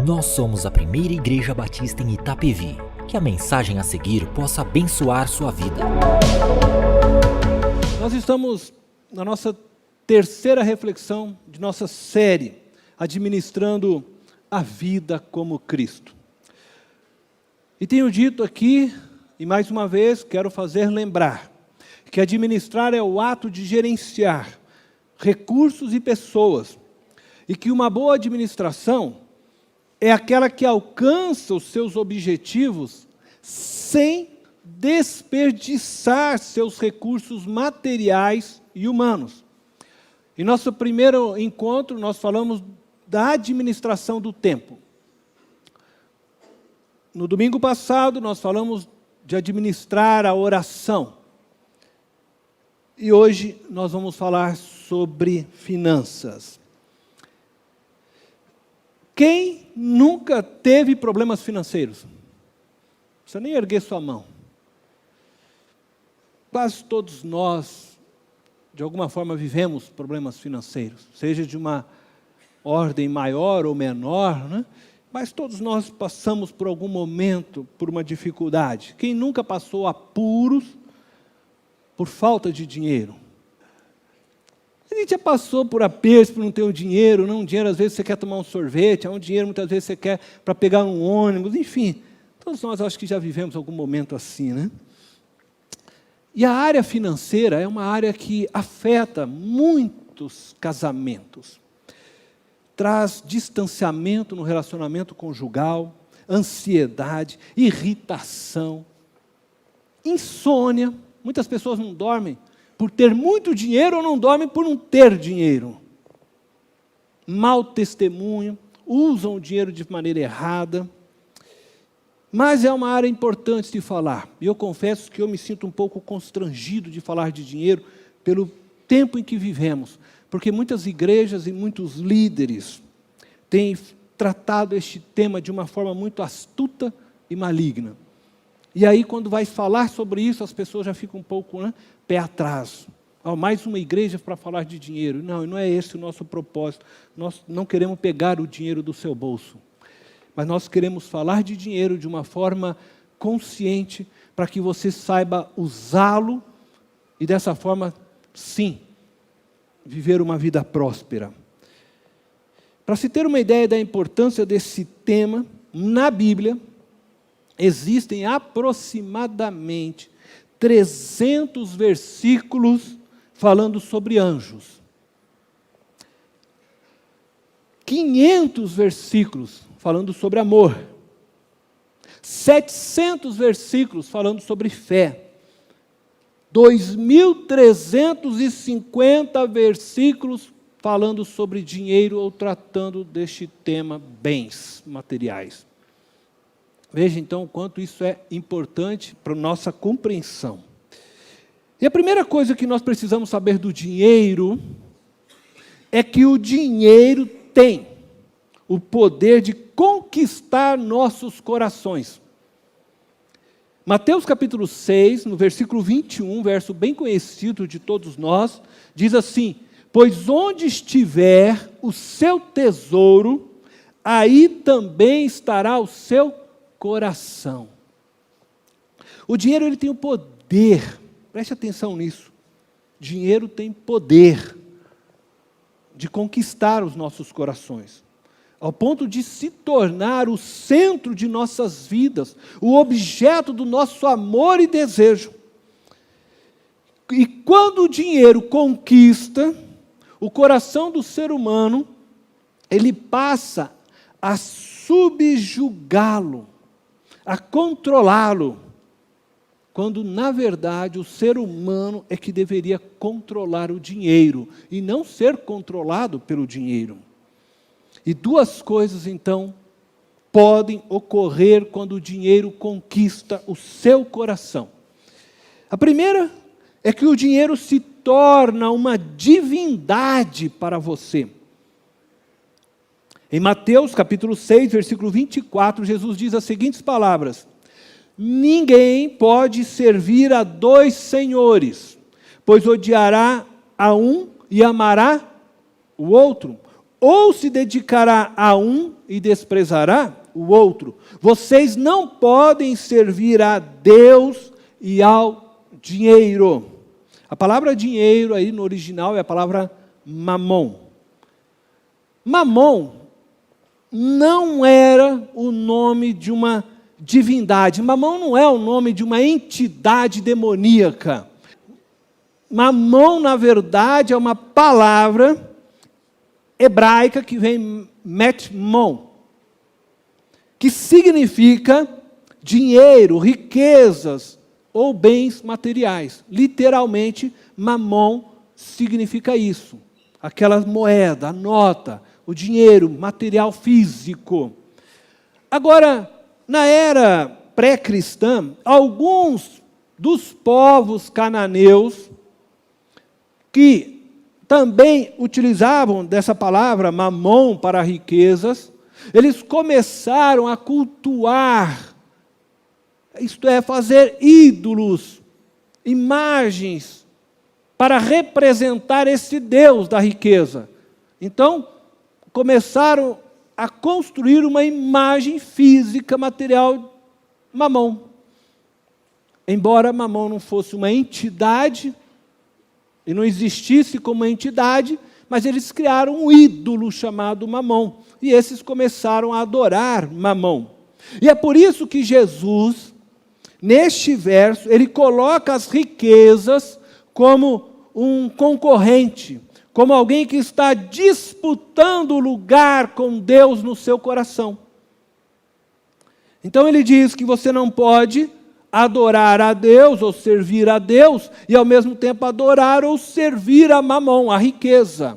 Nós somos a primeira igreja batista em Itapevi. Que a mensagem a seguir possa abençoar sua vida. Nós estamos na nossa terceira reflexão de nossa série, administrando a vida como Cristo. E tenho dito aqui, e mais uma vez quero fazer lembrar, que administrar é o ato de gerenciar recursos e pessoas, e que uma boa administração é aquela que alcança os seus objetivos sem desperdiçar seus recursos materiais e humanos. Em nosso primeiro encontro, nós falamos da administração do tempo. No domingo passado, nós falamos de administrar a oração. E hoje nós vamos falar sobre finanças. Quem nunca teve problemas financeiros? Não precisa nem erguer sua mão. Quase todos nós, de alguma forma, vivemos problemas financeiros, seja de uma ordem maior ou menor, né? Mas todos nós passamos por algum momento por uma dificuldade. Quem nunca passou apuros por falta de dinheiro? A gente já passou por apertos por não ter o dinheiro, não, um dinheiro às vezes você quer tomar um sorvete, um dinheiro muitas vezes você quer para pegar um ônibus, enfim. Todos nós acho que já vivemos algum momento assim, né? E a área financeira é uma área que afeta muitos casamentos. Traz distanciamento no relacionamento conjugal, ansiedade, irritação, insônia. Muitas pessoas não dormem por ter muito dinheiro ou não dormem por não ter dinheiro. Mau testemunho, usam o dinheiro de maneira errada. Mas é uma área importante de falar. E eu confesso que eu me sinto um pouco constrangido de falar de dinheiro pelo tempo em que vivemos. Porque muitas igrejas e muitos líderes têm tratado este tema de uma forma muito astuta e maligna. E aí, quando vai falar sobre isso, as pessoas já ficam um pouco, né, pé atrás. Mais uma igreja para falar de dinheiro. Não é esse o nosso propósito. Nós não queremos pegar o dinheiro do seu bolso. Mas nós queremos falar de dinheiro de uma forma consciente, para que você saiba usá-lo e dessa forma, sim, viver uma vida próspera. Para se ter uma ideia da importância desse tema, na Bíblia, existem aproximadamente 300 versículos falando sobre anjos. 500 versículos falando sobre amor. 700 versículos falando sobre fé. 2.350 versículos falando sobre dinheiro ou tratando deste tema, bens materiais. Veja então o quanto isso é importante para a nossa compreensão. E a primeira coisa que nós precisamos saber do dinheiro é que o dinheiro tem o poder de conquistar nossos corações. Mateus capítulo 6, no versículo 21, verso bem conhecido de todos nós, diz assim: pois onde estiver o seu tesouro, aí também estará o seu coração. O dinheiro ele tem o poder, preste atenção nisso, dinheiro tem poder de conquistar os nossos corações, ao ponto de se tornar o centro de nossas vidas, o objeto do nosso amor e desejo. E quando o dinheiro conquista o coração do ser humano, ele passa a subjugá-lo, a controlá-lo, quando na verdade o ser humano é que deveria controlar o dinheiro, e não ser controlado pelo dinheiro. E duas coisas, então, podem ocorrer quando o dinheiro conquista o seu coração. A primeira é que o dinheiro se torna uma divindade para você. Em Mateus capítulo 6, versículo 24, Jesus diz as seguintes palavras: ninguém pode servir a dois senhores, pois odiará a um e amará o outro, ou se dedicará a um e desprezará o outro. Vocês não podem servir a Deus e ao dinheiro. A palavra dinheiro aí no original é a palavra mamon. Mamon não era o nome de uma divindade. Mamon não é o nome de uma entidade demoníaca. Mamon, na verdade, é uma palavra hebraica que vem metmon, que significa dinheiro, riquezas ou bens materiais. Literalmente, mamon significa isso. Aquela moeda, a nota, o dinheiro, material físico. Agora, na era pré-cristã, alguns dos povos cananeus que também utilizavam dessa palavra mamon para riquezas, eles começaram a cultuar, isto é, fazer ídolos, imagens, para representar esse Deus da riqueza. Então, começaram a construir uma imagem física, material, mamon. Embora mamon não fosse uma entidade, e não existisse como entidade, mas eles criaram um ídolo chamado mamon. E esses começaram a adorar mamon. E é por isso que Jesus, neste verso, ele coloca as riquezas como um concorrente, como alguém que está disputando lugar com Deus no seu coração. Então ele diz que você não pode adorar a Deus ou servir a Deus e ao mesmo tempo adorar ou servir a mamon, a riqueza.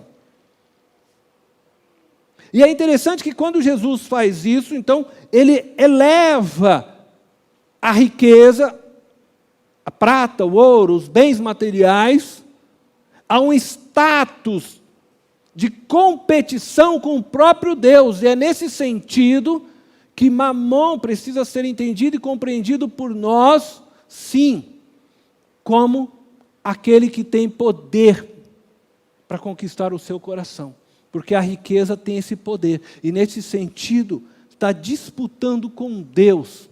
E é interessante que quando Jesus faz isso, então ele eleva a riqueza, a prata, o ouro, os bens materiais, a um status de competição com o próprio Deus. E é nesse sentido que mamon precisa ser entendido e compreendido por nós, sim, como aquele que tem poder para conquistar o seu coração. Porque a riqueza tem esse poder. E nesse sentido, está disputando com Deus.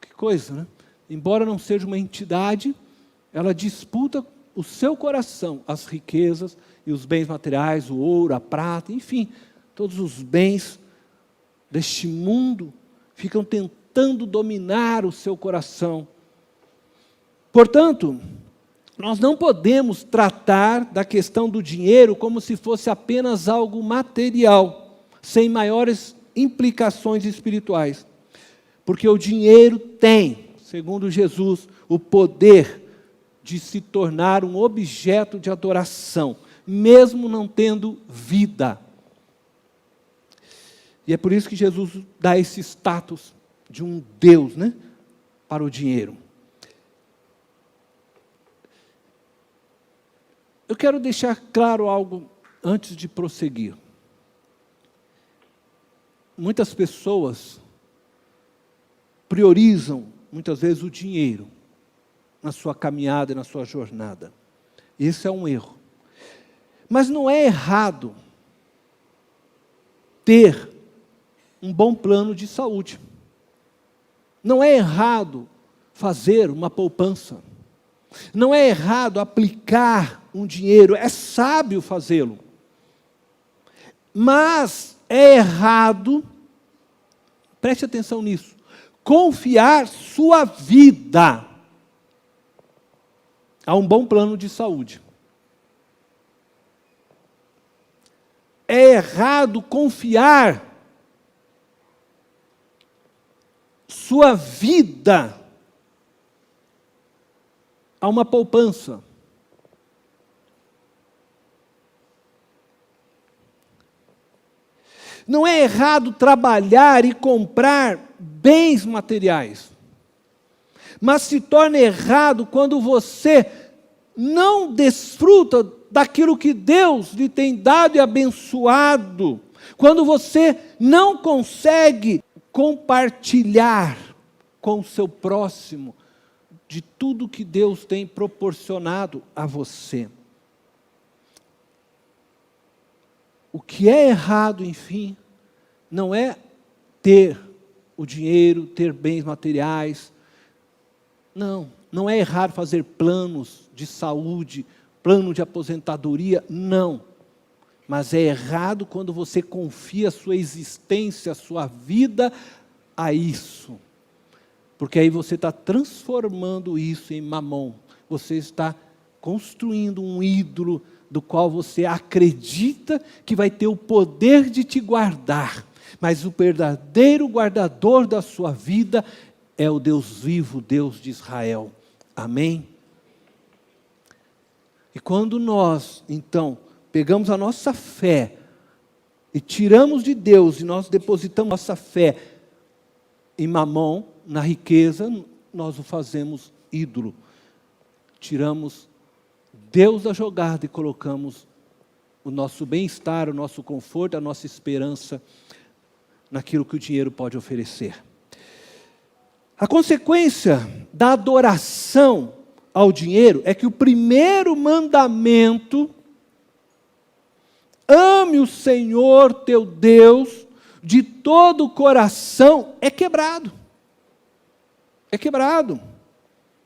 Que coisa, né? Embora não seja uma entidade, ela disputa o seu coração, as riquezas e os bens materiais, o ouro, a prata, enfim, todos os bens deste mundo ficam tentando dominar o seu coração. Portanto, nós não podemos tratar da questão do dinheiro como se fosse apenas algo material, sem maiores implicações espirituais. Porque o dinheiro tem, segundo Jesus, o poder de se tornar um objeto de adoração, mesmo não tendo vida. E é por isso que Jesus dá esse status de um Deus, né, para o dinheiro. Eu quero deixar claro algo antes de prosseguir. Muitas pessoas priorizam, muitas vezes, o dinheiro na sua caminhada e na sua jornada. Esse é um erro. Mas não é errado ter um bom plano de saúde. Não é errado fazer uma poupança. Não é errado aplicar um dinheiro, é sábio fazê-lo. Mas é errado, preste atenção nisso, confiar sua vida a um bom plano de saúde. É errado confiar sua vida a uma poupança. Não é errado trabalhar e comprar bens materiais. Mas se torna errado quando você não desfruta daquilo que Deus lhe tem dado e abençoado. Quando você não consegue compartilhar com o seu próximo de tudo que Deus tem proporcionado a você. O que é errado, enfim, não é ter o dinheiro, ter bens materiais. Não é errado fazer planos de saúde, plano de aposentadoria, não. Mas é errado quando você confia a sua existência, a sua vida a isso. Porque aí você está transformando isso em mamon. Você está construindo um ídolo do qual você acredita que vai ter o poder de te guardar. Mas o verdadeiro guardador da sua vida é o Deus vivo, Deus de Israel. Amém? E quando nós, então, pegamos a nossa fé e tiramos de Deus, e nós depositamos nossa fé em mamon, na riqueza, nós o fazemos ídolo. Tiramos Deus da jogada e colocamos o nosso bem-estar, o nosso conforto, a nossa esperança naquilo que o dinheiro pode oferecer. A consequência da adoração ao dinheiro é que o primeiro mandamento, ame o Senhor teu Deus de todo o coração, é quebrado. É quebrado.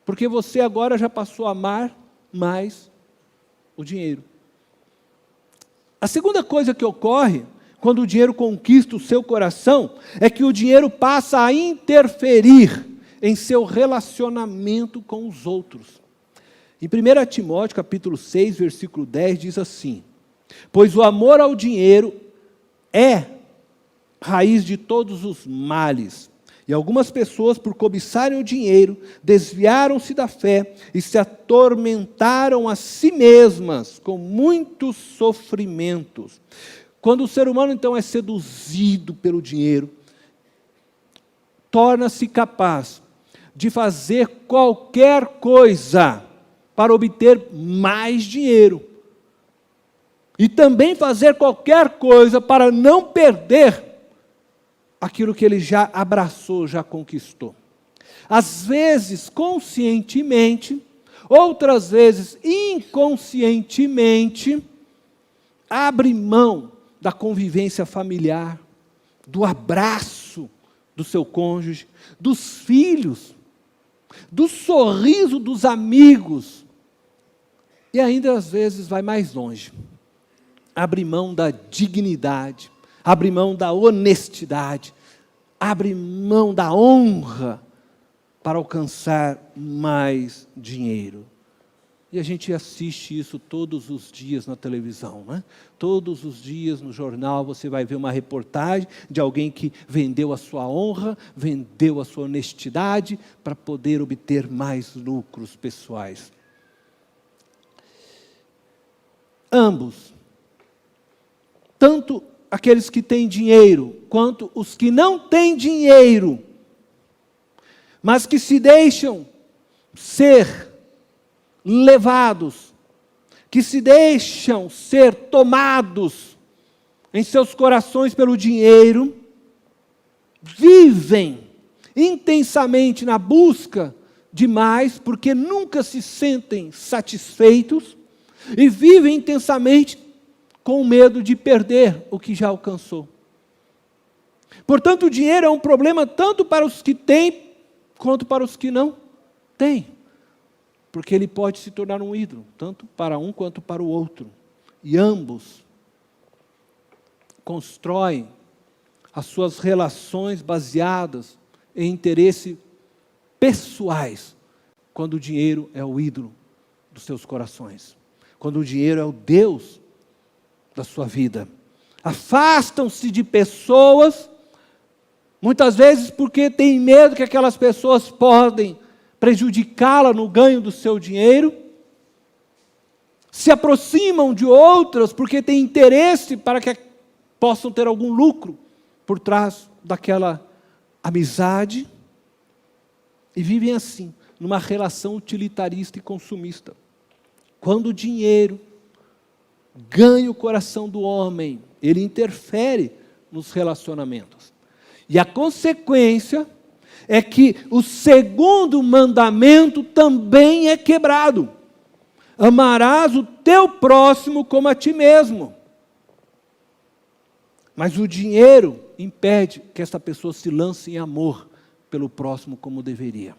Porque você agora já passou a amar mais o dinheiro. A segunda coisa que ocorre quando o dinheiro conquista o seu coração é que o dinheiro passa a interferir em seu relacionamento com os outros. Em 1 Timóteo capítulo 6, versículo 10, diz assim: pois o amor ao dinheiro é raiz de todos os males. E algumas pessoas, por cobiçarem o dinheiro, desviaram-se da fé e se atormentaram a si mesmas com muitos sofrimentos. Quando o ser humano, então, é seduzido pelo dinheiro, torna-se capaz de fazer qualquer coisa para obter mais dinheiro. E também fazer qualquer coisa para não perder aquilo que ele já abraçou, já conquistou. Às vezes conscientemente, outras vezes inconscientemente, abre mão da convivência familiar, do abraço do seu cônjuge, dos filhos, do sorriso dos amigos, e ainda às vezes vai mais longe. Abre mão da dignidade, abre mão da honestidade, abre mão da honra para alcançar mais dinheiro. E a gente assiste isso todos os dias na televisão, né? Todos os dias no jornal você vai ver uma reportagem de alguém que vendeu a sua honra, vendeu a sua honestidade para poder obter mais lucros pessoais. Ambos, tanto aqueles que têm dinheiro, quanto os que não têm dinheiro, mas que se deixam ser levados, que se deixam ser tomados em seus corações pelo dinheiro, vivem intensamente na busca de mais, porque nunca se sentem satisfeitos, e vivem intensamente com medo de perder o que já alcançou. Portanto, o dinheiro é um problema tanto para os que têm, quanto para os que não têm. Porque ele pode se tornar um ídolo, tanto para um quanto para o outro. E ambos constroem as suas relações baseadas em interesses pessoais, quando o dinheiro é o ídolo dos seus corações. Quando o dinheiro é o Deus da sua vida. Afastam-se de pessoas, muitas vezes porque têm medo que aquelas pessoas podem prejudicá-la no ganho do seu dinheiro, se aproximam de outras porque têm interesse para que possam ter algum lucro por trás daquela amizade, e vivem assim, numa relação utilitarista e consumista. Quando o dinheiro ganha o coração do homem, ele interfere nos relacionamentos. E a consequência é que o segundo mandamento também é quebrado. Amarás o teu próximo como a ti mesmo. Mas o dinheiro impede que essa pessoa se lance em amor pelo próximo como deveria.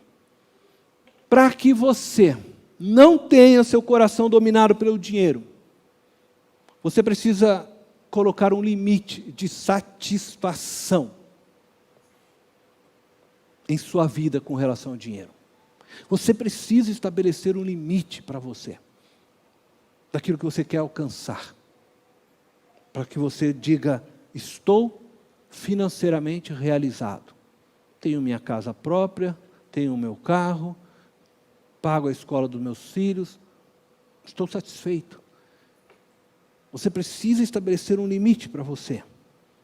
Para que você não tenha seu coração dominado pelo dinheiro, você precisa colocar um limite de satisfação em sua vida com relação ao dinheiro. Você precisa estabelecer um limite para você, daquilo que você quer alcançar, para que você diga: estou financeiramente realizado. Tenho minha casa própria, tenho o meu carro, pago a escola dos meus filhos, estou satisfeito. Você precisa estabelecer um limite para você.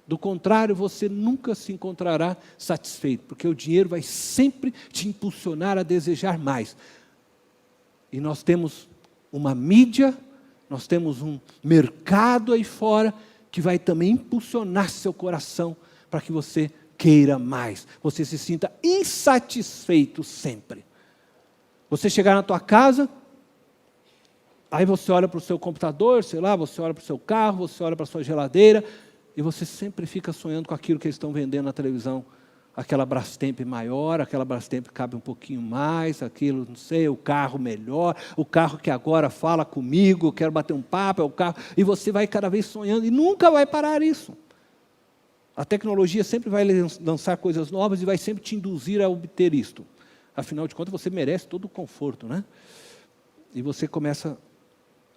Do contrário, você nunca se encontrará satisfeito, porque o dinheiro vai sempre te impulsionar a desejar mais. E nós temos uma mídia, nós temos um mercado aí fora, que vai também impulsionar seu coração para que você queira mais, você se sinta insatisfeito sempre. Você chegar na tua casa, aí você olha para o seu computador, sei lá, você olha para o seu carro, você olha para a sua geladeira, e você sempre fica sonhando com aquilo que eles estão vendendo na televisão, aquela Brastemp maior, aquela Brastemp que cabe um pouquinho mais, aquilo, não sei, o carro melhor, o carro que agora fala comigo, eu quero bater um papo, é o carro, e você vai cada vez sonhando, e nunca vai parar isso. A tecnologia sempre vai lançar coisas novas e vai sempre te induzir a obter isto. Afinal de contas, você merece todo o conforto, né? E você começa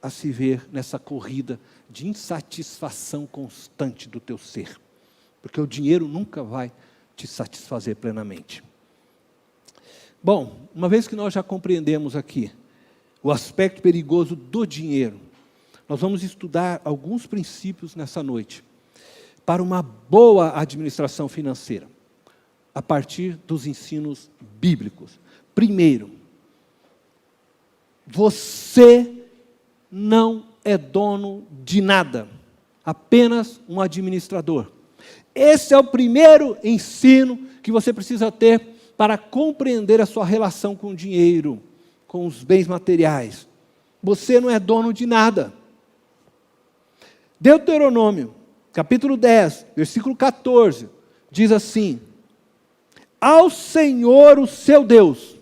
a se ver nessa corrida de insatisfação constante do teu ser. Porque o dinheiro nunca vai te satisfazer plenamente. Bom, uma vez que nós já compreendemos aqui o aspecto perigoso do dinheiro, nós vamos estudar alguns princípios nessa noite para uma boa administração financeira, a partir dos ensinos bíblicos. Primeiro, você não é dono de nada, apenas um administrador. Esse é o primeiro ensino que você precisa ter para compreender a sua relação com o dinheiro, com os bens materiais. Você não é dono de nada. Deuteronômio, capítulo 10, versículo 14, diz assim: ao Senhor, o seu Deus,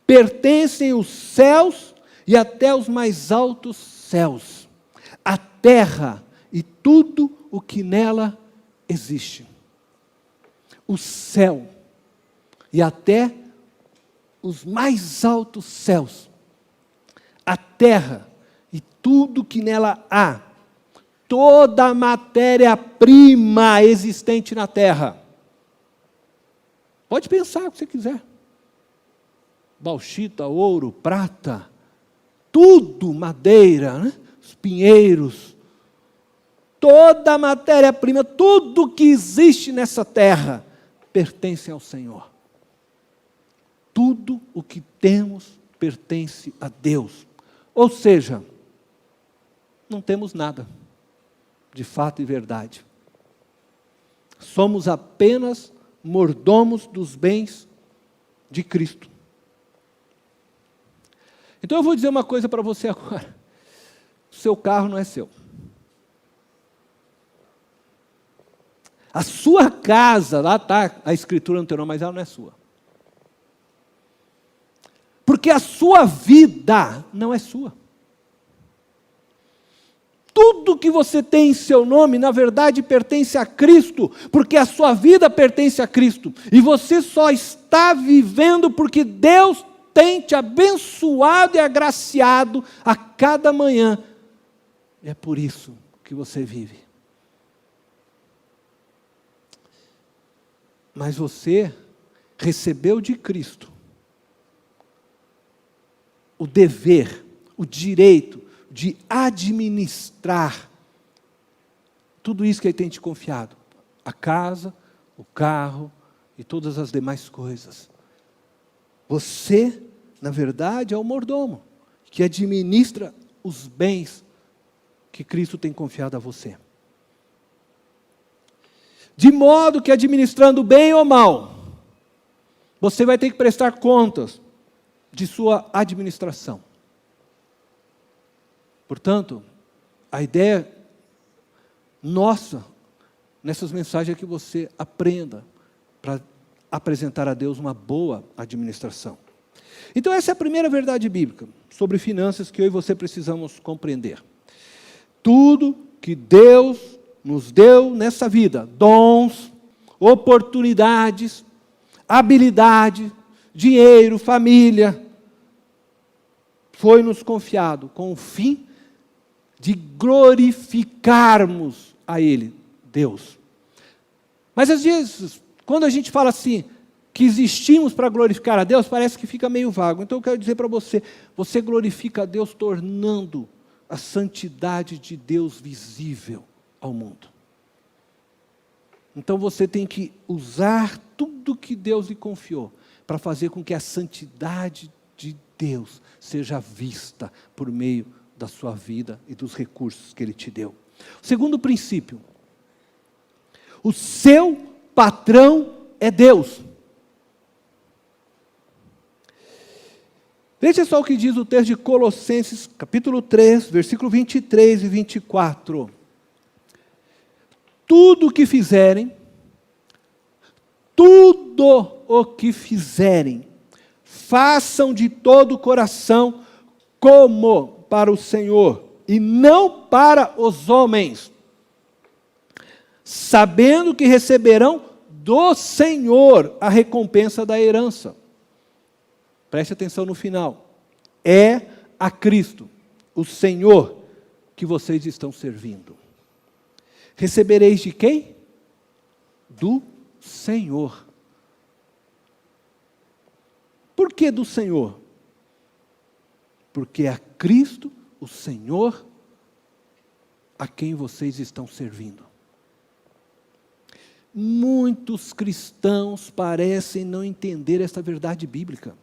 pertencem os céus e até os mais altos céus, a terra e tudo o que nela existe. O céu e até os mais altos céus, a terra e tudo que nela há, toda a matéria-prima existente na terra. Pode pensar o que você quiser. Bauxita, ouro, prata, tudo, madeira, né? Os pinheiros, toda a matéria-prima, tudo que existe nessa terra, pertence ao Senhor. Tudo o que temos pertence a Deus. Ou seja, não temos nada, de fato e verdade. Somos apenas mordomos dos bens de Cristo. Então eu vou dizer uma coisa para você agora. O seu carro não é seu. A sua casa, lá está a escritura no teu nome, mas ela não é sua. Porque a sua vida não é sua. Tudo que você tem em seu nome, na verdade, pertence a Cristo, porque a sua vida pertence a Cristo. E você só está vivendo porque Deus tem te abençoado e agraciado a cada manhã. E é por isso que você vive. Mas você recebeu de Cristo o dever, o direito de administrar tudo isso que Ele tem te confiado. A casa, o carro e todas as demais coisas. Você, na verdade, é o mordomo que administra os bens que Cristo tem confiado a você. De modo que, administrando bem ou mal, você vai ter que prestar contas de sua administração. Portanto, a ideia nossa nessas mensagens é que você aprenda para apresentar a Deus uma boa administração. Então essa é a primeira verdade bíblica sobre finanças que eu e você precisamos compreender. Tudo que Deus nos deu nessa vida, dons, oportunidades, habilidade, dinheiro, família, foi nos confiado com o fim de glorificarmos a Ele, Deus. Mas às vezes, quando a gente fala assim, que existimos para glorificar a Deus, parece que fica meio vago. Então eu quero dizer para você, você glorifica a Deus tornando a santidade de Deus visível ao mundo. Então você tem que usar tudo que Deus lhe confiou para fazer com que a santidade de Deus seja vista por meio da sua vida e dos recursos que Ele te deu. O segundo princípio, o seu patrão é Deus. Veja só o que diz o texto de Colossenses, capítulo 3, versículo 23 e 24. Tudo o que fizerem, façam de todo o coração como para o Senhor, e não para os homens, sabendo que receberão do Senhor a recompensa da herança. Preste atenção no final. É a Cristo, o Senhor, que vocês estão servindo. Recebereis de quem? Do Senhor. Por que do Senhor? Porque é a Cristo, o Senhor, a quem vocês estão servindo. Muitos cristãos parecem não entender esta verdade bíblica.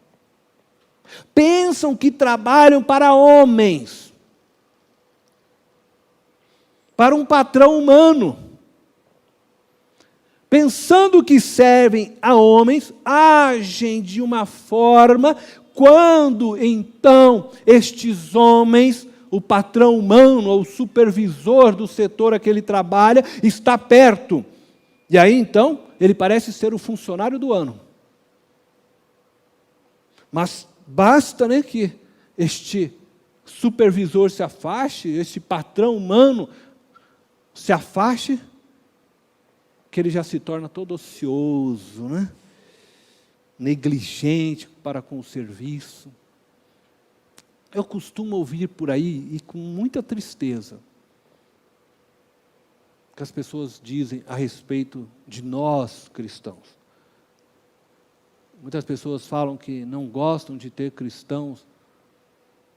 Pensam que trabalham para homens, para um patrão humano. Pensando que servem a homens, agem de uma forma, quando então estes homens, o patrão humano ou o supervisor do setor a que ele trabalha, está perto. E aí então, ele parece ser o funcionário do ano. Mas basta, né, que este supervisor se afaste, este patrão humano se afaste, que ele já se torna todo ocioso, né? Negligente para com o serviço. Eu costumo ouvir por aí, e com muita tristeza, que as pessoas dizem a respeito de nós cristãos. Muitas pessoas falam que não gostam de ter cristãos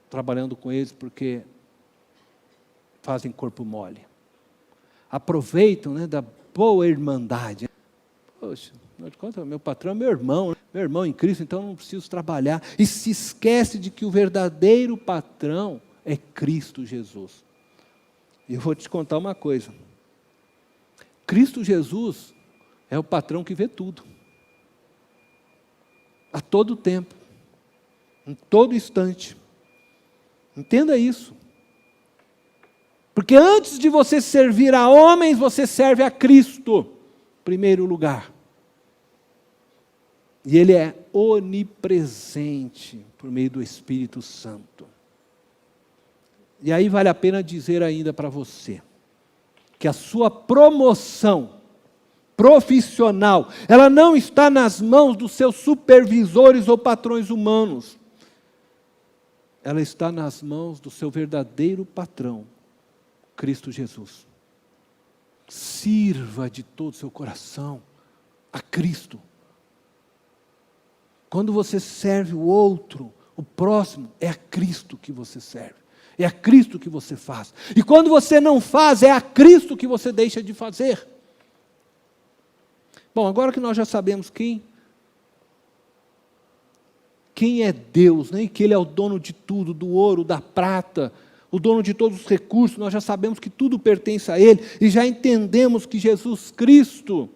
trabalhando com eles porque fazem corpo mole. Aproveitam, né, da boa irmandade. Poxa, afinal de contas, meu patrão é meu irmão em Cristo, então eu não preciso trabalhar. E se esquece de que o verdadeiro patrão é Cristo Jesus. E eu vou te contar uma coisa. Cristo Jesus é o patrão que vê tudo. A todo tempo, em todo instante. Entenda isso. Porque antes de você servir a homens, você serve a Cristo, em primeiro lugar. E Ele é onipresente por meio do Espírito Santo. E aí vale a pena dizer ainda para você, que a sua promoção profissional, ela não está nas mãos dos seus supervisores ou patrões humanos. Ela está nas mãos do seu verdadeiro patrão, Cristo Jesus. Sirva de todo o seu coração a Cristo. Quando você serve o outro, o próximo, é a Cristo que você serve. É a Cristo que você faz. E quando você não faz, é a Cristo que você deixa de fazer. Bom, agora que nós já sabemos quem é Deus, né? E que Ele é o dono de tudo, do ouro, da prata, o dono de todos os recursos, nós já sabemos que tudo pertence a Ele, e já entendemos que Jesus Cristo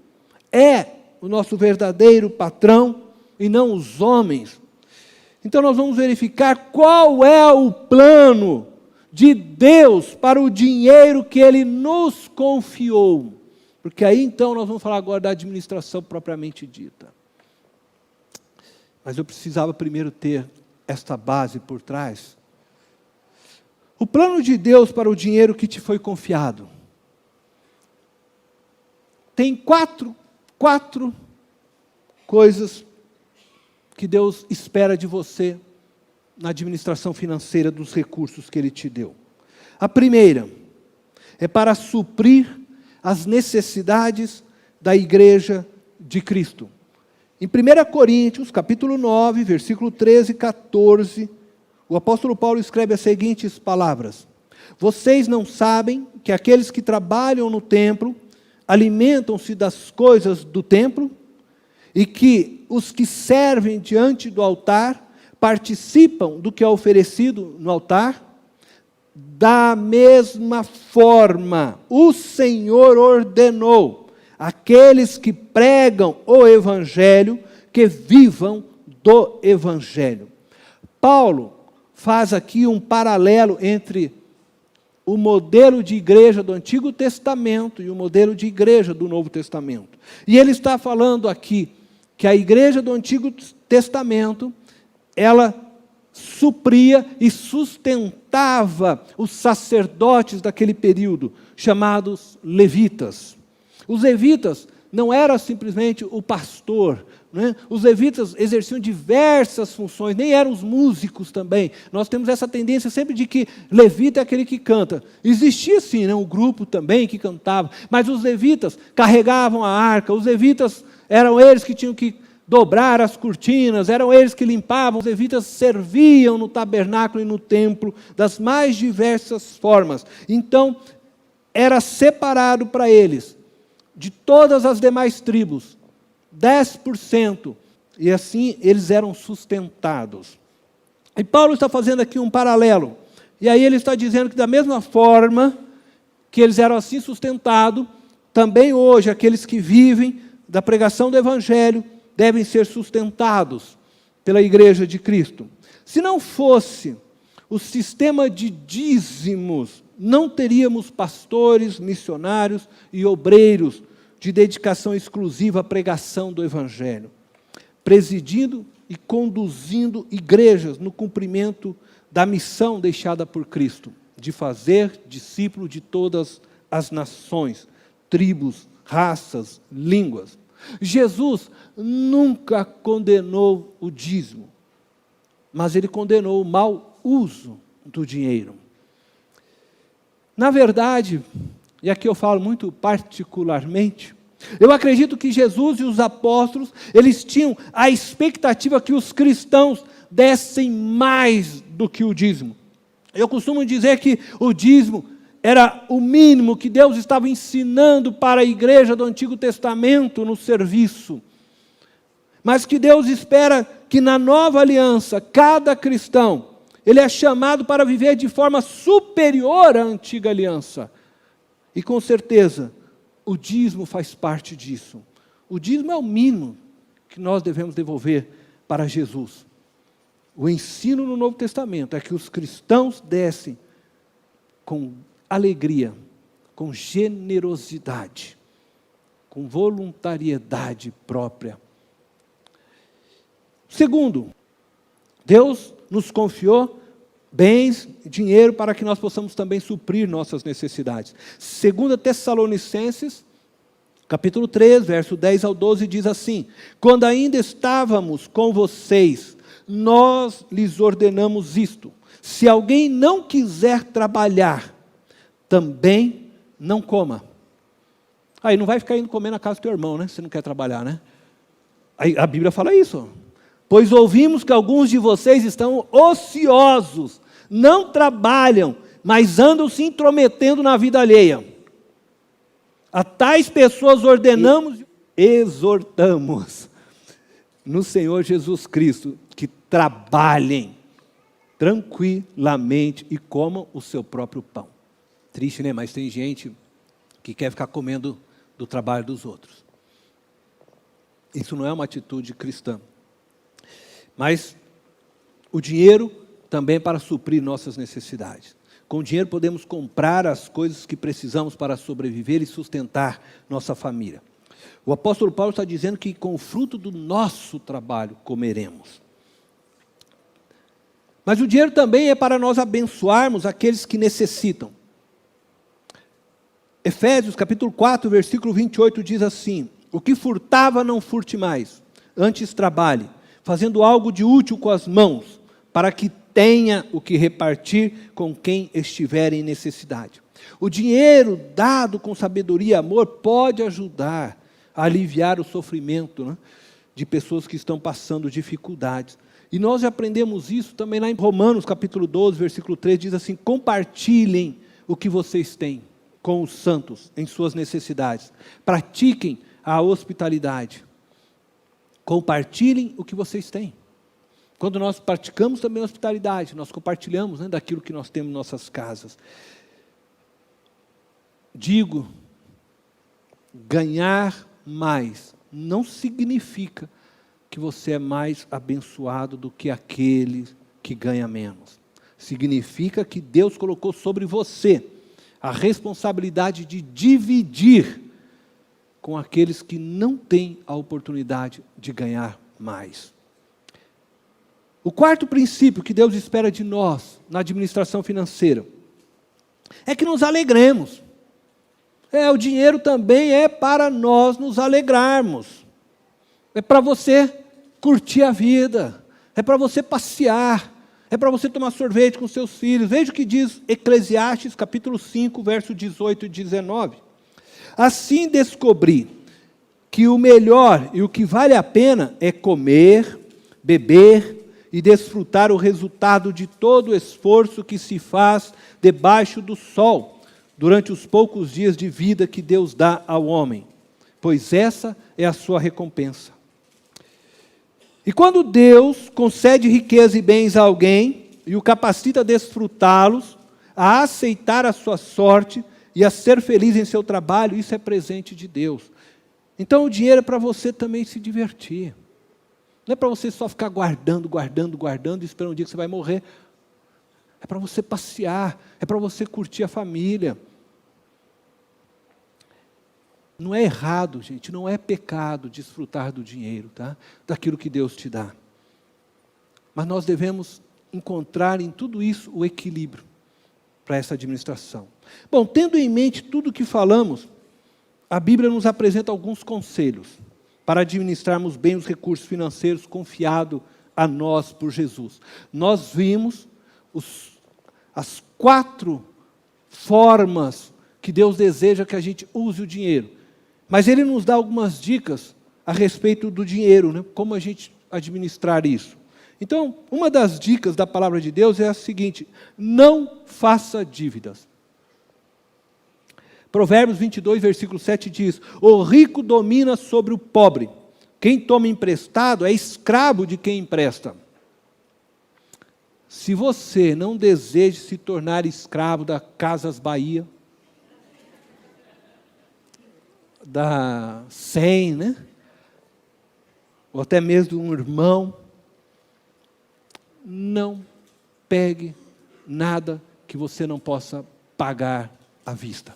é o nosso verdadeiro patrão, e não os homens. Então nós vamos verificar qual é o plano de Deus para o dinheiro que Ele nos confiou. Porque aí então nós vamos falar agora da administração propriamente dita. Mas eu precisava primeiro ter esta base por trás. O plano de Deus para o dinheiro que te foi confiado. Tem quatro coisas que Deus espera de você na administração financeira dos recursos que Ele te deu. A primeira é para suprir as necessidades da igreja de Cristo. Em 1 Coríntios, capítulo 9, versículo 13 e 14, o apóstolo Paulo escreve as seguintes palavras: vocês não sabem que aqueles que trabalham no templo alimentam-se das coisas do templo, e que os que servem diante do altar participam do que é oferecido no altar? Da mesma forma, o Senhor ordenou aqueles que pregam o Evangelho que vivam do Evangelho. Paulo faz aqui um paralelo entre o modelo de igreja do Antigo Testamento e o modelo de igreja do Novo Testamento. E ele está falando aqui que a igreja do Antigo Testamento, ela supria e sustentava os sacerdotes daquele período, chamados levitas. Os levitas não eram simplesmente o pastor, né? Os levitas exerciam diversas funções, nem eram os músicos também. Nós temos essa tendência sempre de que levita é aquele que canta. Existia sim, né, um grupo também que cantava, mas os levitas carregavam a arca, os levitas eram eles que tinham que dobrar as cortinas, eram eles que limpavam, os levitas serviam no tabernáculo e no templo das mais diversas formas. Então, era separado para eles, de todas as demais tribos, 10%, e assim eles eram sustentados. E Paulo está fazendo aqui um paralelo, e aí ele está dizendo que da mesma forma que eles eram assim sustentados, também hoje aqueles que vivem da pregação do Evangelho devem ser sustentados pela igreja de Cristo. Se não fosse o sistema de dízimos, não teríamos pastores, missionários e obreiros de dedicação exclusiva à pregação do Evangelho, presidindo e conduzindo igrejas no cumprimento da missão deixada por Cristo, de fazer discípulo de todas as nações, tribos, raças, línguas. Jesus nunca condenou o dízimo, mas ele condenou o mau uso do dinheiro. Na verdade, e aqui eu falo muito particularmente, eu acredito que Jesus e os apóstolos, eles tinham a expectativa que os cristãos dessem mais do que o dízimo. Eu costumo dizer que o dízimo era o mínimo que Deus estava ensinando para a igreja do Antigo Testamento no serviço. Mas que Deus espera que na nova aliança, cada cristão, ele é chamado para viver de forma superior à antiga aliança. E com certeza, o dízimo faz parte disso. O dízimo é o mínimo que nós devemos devolver para Jesus. O ensino no Novo Testamento é que os cristãos dessem com alegria, com generosidade, com voluntariedade própria. Segundo, Deus nos confiou bens, dinheiro, para que nós possamos também suprir nossas necessidades. 2 Tessalonicenses, capítulo 3, verso 10 ao 12, diz assim: quando ainda estávamos com vocês, nós lhes ordenamos isto: se alguém não quiser trabalhar, também não coma. Aí não vai ficar indo comer na casa do teu irmão, né? Se não quer trabalhar, né? Aí a Bíblia fala isso. Pois ouvimos que alguns de vocês estão ociosos, não trabalham, mas andam se intrometendo na vida alheia. A tais pessoas ordenamos e exortamos no Senhor Jesus Cristo que trabalhem tranquilamente e comam o seu próprio pão. Triste, né? Mas tem gente que quer ficar comendo do trabalho dos outros. Isso não é uma atitude cristã. Mas o dinheiro também é para suprir nossas necessidades. Com dinheiro podemos comprar as coisas que precisamos para sobreviver e sustentar nossa família. O apóstolo Paulo está dizendo que com o fruto do nosso trabalho comeremos. Mas o dinheiro também é para nós abençoarmos aqueles que necessitam. Efésios capítulo 4, versículo 28 diz assim: o que furtava não furte mais, antes trabalhe, fazendo algo de útil com as mãos, para que tenha o que repartir com quem estiver em necessidade. O dinheiro dado com sabedoria e amor pode ajudar a aliviar o sofrimento, né, de pessoas que estão passando dificuldades. E nós já aprendemos isso também lá em Romanos capítulo 12, versículo 3, diz assim: compartilhem o que vocês têm com os santos em suas necessidades. Pratiquem a hospitalidade. Compartilhem o que vocês têm. Quando nós praticamos também a hospitalidade, nós compartilhamos, né, daquilo que nós temos em nossas casas. Digo, ganhar mais não significa que você é mais abençoado do que aquele que ganha menos. Significa que Deus colocou sobre você a responsabilidade de dividir com aqueles que não têm a oportunidade de ganhar mais. O quarto princípio que Deus espera de nós na administração financeira é que nos alegremos. O dinheiro também é para nós nos alegrarmos. É para você curtir a vida. É para você passear. É para você tomar sorvete com seus filhos. Veja o que diz Eclesiastes, capítulo 5, verso 18 e 19. Assim descobri que o melhor e o que vale a pena é comer, beber e desfrutar o resultado de todo o esforço que se faz debaixo do sol, durante os poucos dias de vida que Deus dá ao homem, pois essa é a sua recompensa. E quando Deus concede riqueza e bens a alguém, e o capacita a desfrutá-los, a aceitar a sua sorte e a ser feliz em seu trabalho, isso é presente de Deus. Então o dinheiro é para você também se divertir. Não é para você só ficar guardando, e esperando um dia que você vai morrer. É para você passear, é para você curtir a família. Não é errado, gente, não é pecado desfrutar do dinheiro, tá? Daquilo que Deus te dá. Mas nós devemos encontrar em tudo isso o equilíbrio para essa administração. Bom, tendo em mente tudo o que falamos, a Bíblia nos apresenta alguns conselhos para administrarmos bem os recursos financeiros confiados a nós por Jesus. Nós vimos as 4 formas que Deus deseja que a gente use o dinheiro. Mas Ele nos dá algumas dicas a respeito do dinheiro, né? Como a gente administrar isso. Então, uma das dicas da palavra de Deus é a seguinte: não faça dívidas. Provérbios 22, versículo 7 diz: o rico domina sobre o pobre. Quem toma emprestado é escravo de quem empresta. Se você não deseja se tornar escravo da Casas Bahia, da 100, né? Ou até mesmo de um irmão, não pegue nada que você não possa pagar à vista.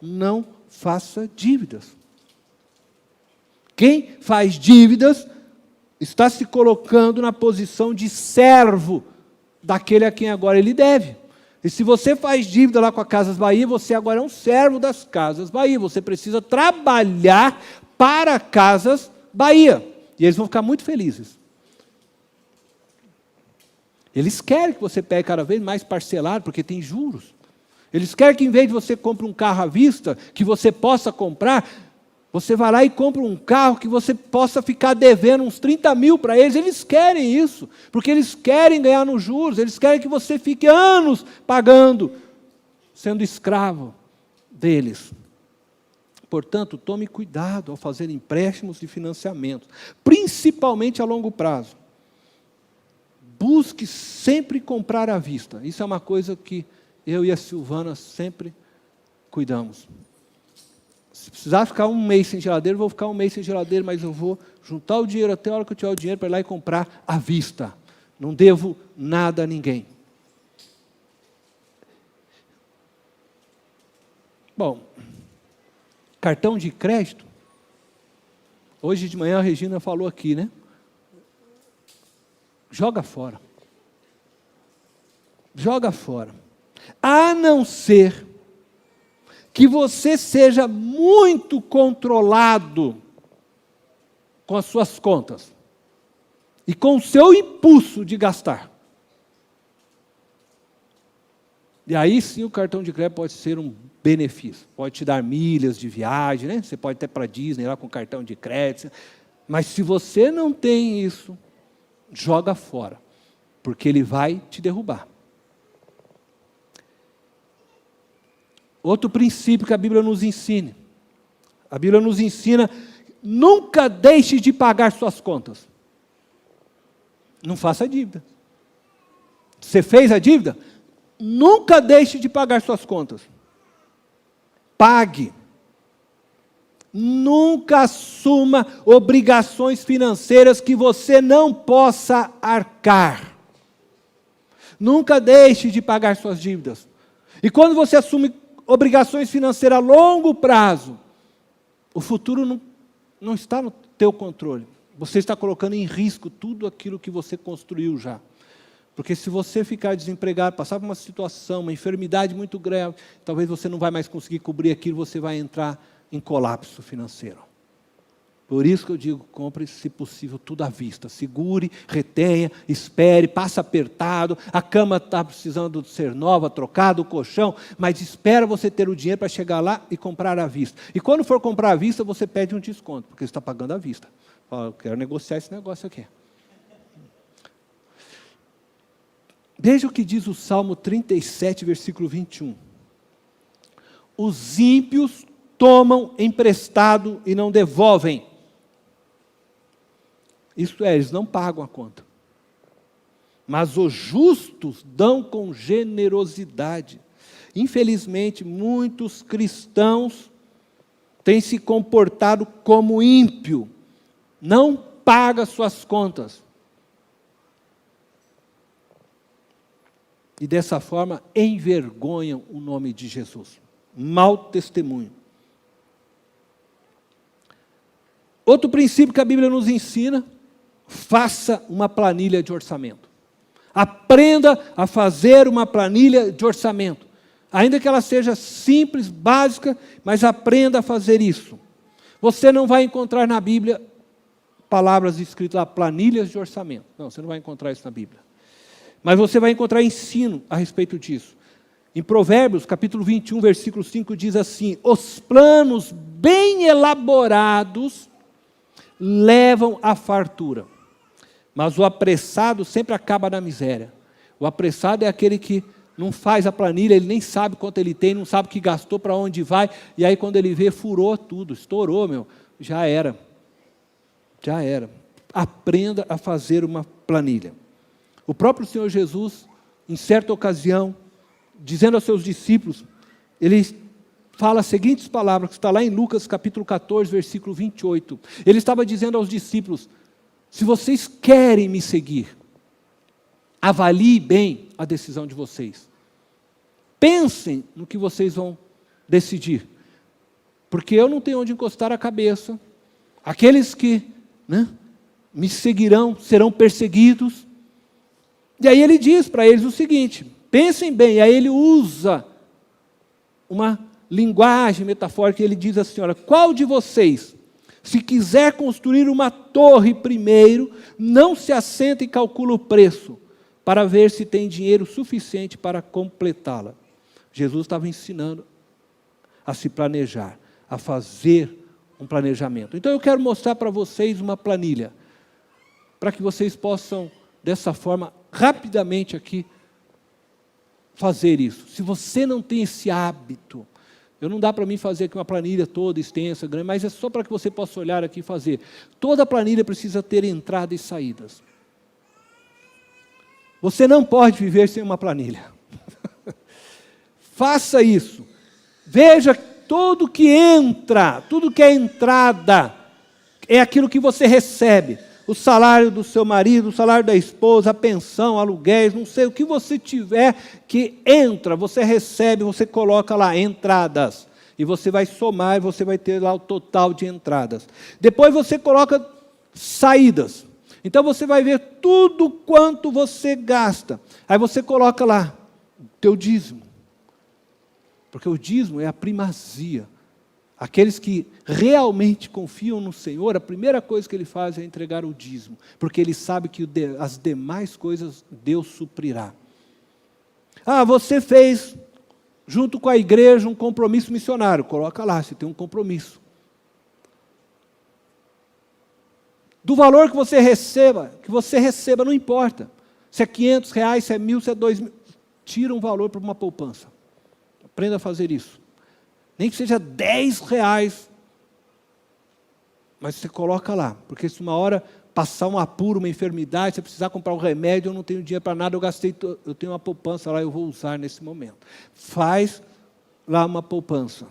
Não faça dívidas. Quem faz dívidas está se colocando na posição de servo daquele a quem agora ele deve. E se você faz dívida lá com a Casas Bahia, você agora é um servo das Casas Bahia. Você precisa trabalhar para Casas Bahia. E eles vão ficar muito felizes. Eles querem que você pegue cada vez mais parcelado, porque tem juros. Eles querem que, em vez de você comprar um carro à vista, que você possa comprar, você vai lá e compra um carro que você possa ficar devendo uns 30 mil para eles. Eles querem isso, porque eles querem ganhar nos juros, eles querem que você fique anos pagando, sendo escravo deles. Portanto, tome cuidado ao fazer empréstimos de financiamento, principalmente a longo prazo. Busque sempre comprar à vista. Isso é uma coisa que eu e a Silvana sempre cuidamos. Se precisar ficar um mês sem geladeira, eu vou ficar um mês sem geladeira, mas eu vou juntar o dinheiro até a hora que eu tiver o dinheiro para ir lá e comprar à vista. Não devo nada a ninguém. Bom, cartão de crédito, hoje de manhã a Regina falou aqui, né? Joga fora. Joga fora. A não ser que você seja muito controlado com as suas contas e com o seu impulso de gastar. E aí sim o cartão de crédito pode ser um benefício, pode te dar milhas de viagem, né? Você pode até para a Disney lá com cartão de crédito, mas se você não tem isso, joga fora, porque ele vai te derrubar. Outro princípio que a Bíblia nos ensina. A Bíblia nos ensina, nunca deixe de pagar suas contas. Não faça dívida. Você fez a dívida? Nunca deixe de pagar suas contas. Pague. Nunca assuma obrigações financeiras que você não possa arcar. Nunca deixe de pagar suas dívidas. E quando você assume obrigações financeiras a longo prazo, o futuro não está no teu controle. Você está colocando em risco tudo aquilo que você construiu já. Porque se você ficar desempregado, passar por uma situação, uma enfermidade muito grave, talvez você não vai mais conseguir cobrir aquilo, você vai entrar em colapso financeiro. Por isso que eu digo, compre, se possível, tudo à vista. Segure, retenha, espere, passa apertado, a cama está precisando ser nova, trocada, o colchão, mas espera você ter o dinheiro para chegar lá e comprar à vista. E quando for comprar à vista, você pede um desconto, porque você está pagando à vista. Fala, eu quero negociar esse negócio aqui. Veja o que diz o Salmo 37, versículo 21. Os ímpios tomam emprestado e não devolvem. Isto é, eles não pagam a conta. Mas os justos dão com generosidade. Infelizmente, muitos cristãos têm se comportado como ímpio. Não paga suas contas. E dessa forma envergonham o nome de Jesus. Mau testemunho. Outro princípio que a Bíblia nos ensina, faça uma planilha de orçamento. Aprenda a fazer uma planilha de orçamento. Ainda que ela seja simples, básica, mas aprenda a fazer isso. Você não vai encontrar na Bíblia palavras escritas lá, planilhas de orçamento. Não, você não vai encontrar isso na Bíblia. Mas você vai encontrar ensino a respeito disso. Em Provérbios, capítulo 21, versículo 5, diz assim, os planos bem elaborados levam à fartura, mas o apressado sempre acaba na miséria. O apressado é aquele que não faz a planilha, ele nem sabe quanto ele tem, não sabe o que gastou, para onde vai, e aí quando ele vê, furou tudo, estourou, já era. Já era. Aprenda a fazer uma planilha. O próprio Senhor Jesus, em certa ocasião, dizendo aos seus discípulos, ele fala as seguintes palavras, que está lá em Lucas capítulo 14, versículo 28. Ele estava dizendo aos discípulos, se vocês querem me seguir, avalie bem a decisão de vocês. Pensem no que vocês vão decidir. Porque eu não tenho onde encostar a cabeça. Aqueles que me seguirão serão perseguidos. E aí ele diz para eles o seguinte, pensem bem, e aí ele usa uma linguagem metafórica, ele diz assim, olha, qual de vocês, se quiser construir uma torre primeiro, não se assenta e calcula o preço, para ver se tem dinheiro suficiente para completá-la. Jesus estava ensinando a se planejar, a fazer um planejamento. Então eu quero mostrar para vocês uma planilha, para que vocês possam, dessa forma, rapidamente aqui, fazer isso. Se você não tem esse hábito, não dá para mim fazer aqui uma planilha toda extensa, grande, mas é só para que você possa olhar aqui e fazer. Toda planilha precisa ter entrada e saídas. Você não pode viver sem uma planilha. Faça isso. Veja tudo que entra, tudo que é entrada, é aquilo que você recebe. O salário do seu marido, o salário da esposa, a pensão, aluguéis, não sei, o que você tiver que entra, você recebe, você coloca lá, entradas. e você vai somar, e você vai ter lá o total de entradas. Depois você coloca saídas. Então você vai ver tudo quanto você gasta. Aí você coloca lá o teu dízimo. Porque o dízimo é a primazia. Aqueles que realmente confiam no Senhor, a primeira coisa que ele faz é entregar o dízimo, porque ele sabe que as demais coisas Deus suprirá. Ah, você fez, junto com a igreja, um compromisso missionário. Coloca lá, você tem um compromisso. Do valor que você receba, não importa. Se é R$500, se é 1.000, se é 2.000, tira um valor para uma poupança. Aprenda a fazer isso. Nem que seja R$10, mas você coloca lá, porque se uma hora passar um apuro, uma enfermidade, você precisar comprar um remédio, eu não tenho dinheiro para nada, eu tenho uma poupança lá, eu vou usar nesse momento. Faz lá uma poupança.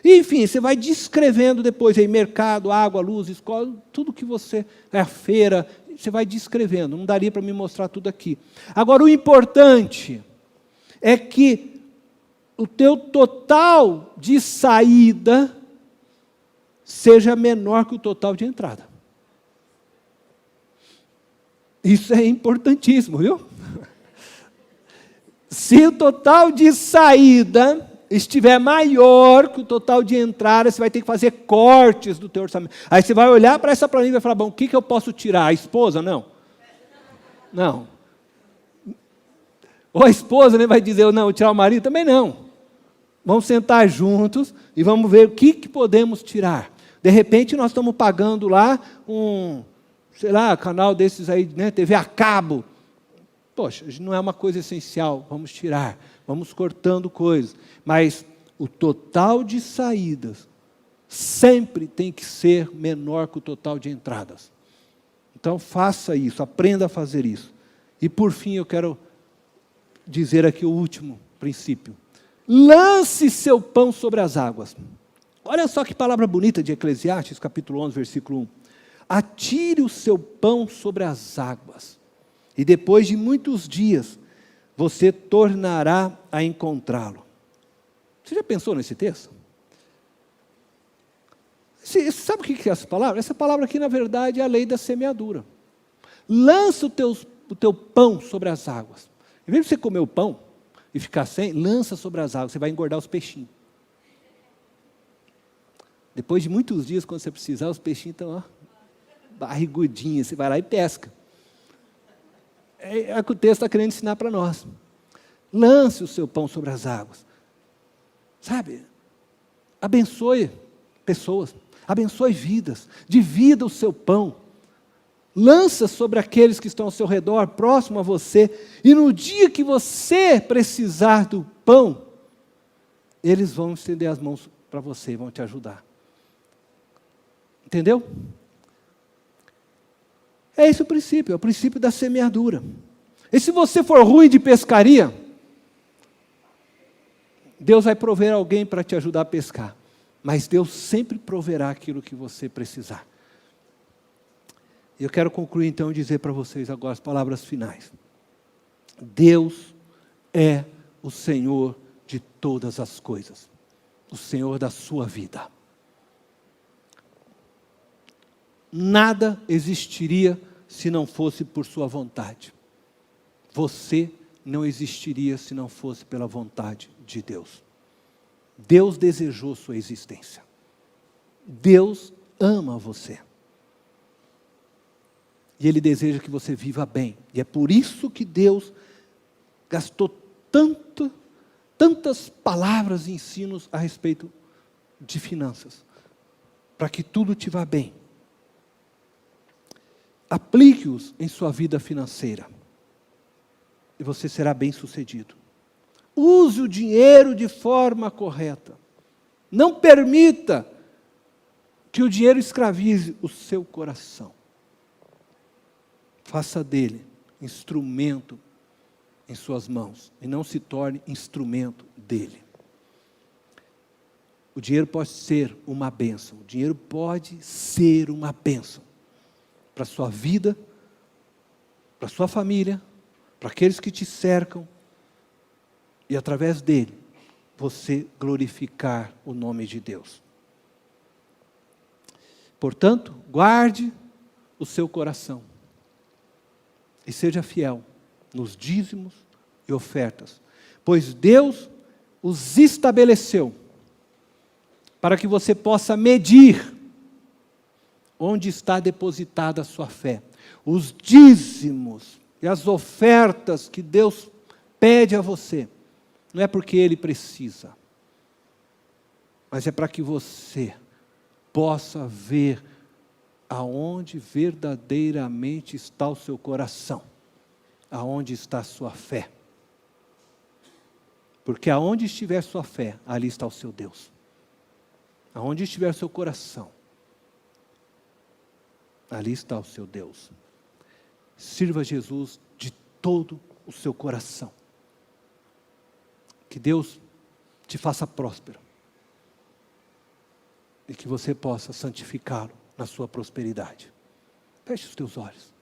E, enfim, você vai descrevendo depois aí, mercado, água, luz, escola, tudo que você, a feira, você vai descrevendo, não daria para me mostrar tudo aqui. Agora, o importante é que o teu total de saída seja menor que o total de entrada. Isso é importantíssimo, viu? Se o total de saída estiver maior que o total de entrada, você vai ter que fazer cortes do teu orçamento. Aí você vai olhar para essa planilha e vai falar, bom, o que eu posso tirar? A esposa? Não. Não. Ou a esposa, né, vai dizer, não, tirar o marido? Também não. Vamos sentar juntos e vamos ver o que podemos tirar. De repente, nós estamos pagando lá canal desses aí, né, TV a cabo. Poxa, não é uma coisa essencial, vamos tirar, vamos cortando coisas. Mas o total de saídas sempre tem que ser menor que o total de entradas. Então, faça isso, aprenda a fazer isso. E, por fim, eu quero dizer aqui o último princípio. Lance seu pão sobre as águas. Olha só que palavra bonita de Eclesiastes, capítulo 11, versículo 1. Atire o seu pão sobre as águas, e depois de muitos dias, você tornará a encontrá-lo. Você já pensou nesse texto? Sabe o que é essa palavra? Essa palavra aqui, na verdade, é a lei da semeadura. Lança o teu pão sobre as águas. Em vez de você comer o pão e ficar sem, lança sobre as águas, você vai engordar os peixinhos. Depois de muitos dias, quando você precisar, os peixinhos estão barrigudinhos, você vai lá e pesca. É o que o texto está querendo ensinar para nós. Lance o seu pão sobre as águas. Sabe? Abençoe pessoas, abençoe vidas, divida o seu pão. Lança sobre aqueles que estão ao seu redor, próximo a você, e no dia que você precisar do pão, eles vão estender as mãos para você e vão te ajudar. Entendeu? É esse o princípio, é o princípio da semeadura. E se você for ruim de pescaria, Deus vai prover alguém para te ajudar a pescar. Mas Deus sempre proverá aquilo que você precisar. Eu quero concluir então e dizer para vocês agora as palavras finais. Deus é o Senhor de todas as coisas. O Senhor da sua vida. Nada existiria se não fosse por sua vontade. Você não existiria se não fosse pela vontade de Deus. Deus desejou sua existência. Deus ama você. E Ele deseja que você viva bem. E é por isso que Deus gastou tantas palavras e ensinos a respeito de finanças. Para que tudo te vá bem. Aplique-os em sua vida financeira. E você será bem-sucedido. Use o dinheiro de forma correta. Não permita que o dinheiro escravize o seu coração. Faça dele instrumento em suas mãos e não se torne instrumento dele. O dinheiro pode ser uma bênção. O dinheiro pode ser uma bênção para a sua vida, para a sua família, para aqueles que te cercam, e através dele, você glorificar o nome de Deus. Portanto, guarde o seu coração e seja fiel nos dízimos e ofertas, pois Deus os estabeleceu para que você possa medir onde está depositada a sua fé. Os dízimos e as ofertas que Deus pede a você, não é porque Ele precisa, mas é para que você possa ver aonde verdadeiramente está o seu coração, aonde está a sua fé. Porque aonde estiver sua fé, ali está o seu Deus. Aonde estiver o seu coração, ali está o seu Deus. Sirva Jesus de todo o seu coração. Que Deus te faça próspero. E que você possa santificá-lo na sua prosperidade. Feche os teus olhos.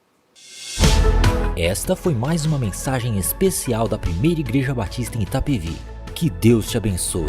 Esta foi mais uma mensagem especial da Primeira Igreja Batista em Itapevi. Que Deus te abençoe.